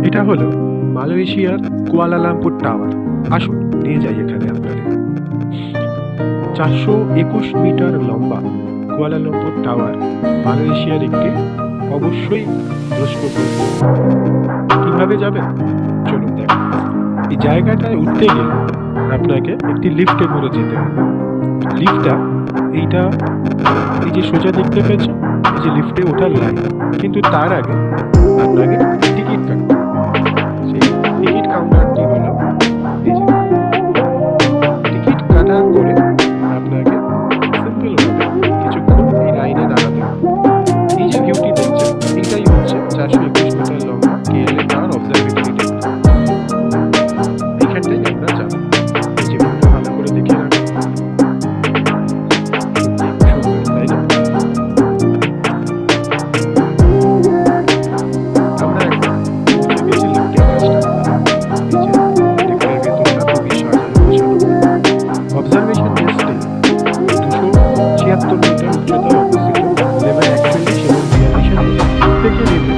এটা হলো মালয়েশিয়ার কুয়ালালামপুর টাওয়ার। আসুন নিয়ে যাই এখানে আপনাদের। 421 মিটার লম্বা কুয়ালালামপুর টাওয়ার মালয়েশিয়ার একটি অবশ্যই দ্রষ্টব্য। কিভাবে যাবেন চলুন দেখেন। এই জায়গাটায় উঠতে গেলে আপনাকে একটি লিফটে করে যেতে হবে। লিফটটা এইটা, এই যে সোজা দেখতে পেয়েছেন, এই যে লিফটে ওঠার লাইন, কিন্তু তার আগে আপনাকে টিকিট কাটতে হবে। সেই টিকিট কাউন্টারটি হলো এই যে। টিকিট কাটা করে আপনাকে সিম্পল ভাবে কিছুক্ষণ এই লাইনে দাঁড়াতে হবে। এই যে ভিউটি দেখছেন, এইটাই হচ্ছে 421 মিটার লম্বা কেএলএ টাওয়ার অবজারভেটরি ডেক। এইখানটাই আমরা যাবো। এই যে ভিউটা ভালো করে দেখে রাখুন, সুন্দর তাই না? আমরা এখন পৌঁছে গেছি লিফটের কাছটা। এই যে লিফটের ভেতরটা খুবই সাজানো গোছানো। অবজারভেশন ডেস্কটি 276 মিটার উচ্চতায় অবস্থিত। লেভেল 41 এবং 42 থেকে নেমে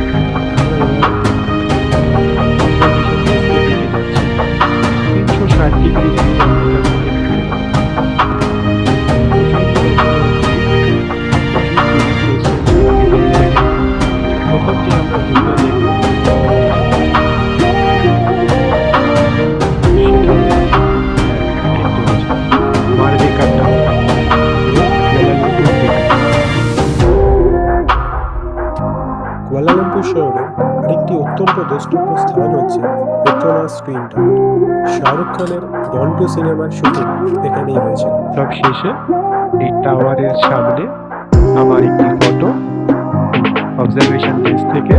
অবজারভেশন ডেস্কের দিকে যাচ্ছে। 360 ডিগ্রি ভিউ আমরা এখান থেকে দেখতে পাবো। প্রথম যে আমরা ভিউটা দেখব সেটা দেখতে পাচ্ছি মারবেকা টাওয়ার এবং কুয়ালালামপুর ডেক। কুয়ালালামপুর শহরের আরেকটি অত্যন্ত দ্রষ্টব্য স্থান হচ্ছে পেট্রোনাস টুইন টাওয়ার। শাহরুখ খানের ডন 2 সিনেমার শুটিং এখানেই হয়েছিল। সব শেষে এই টাওয়ারের সামনে আমার একটি ফটো অবজারভেশন ডেস্ক থেকে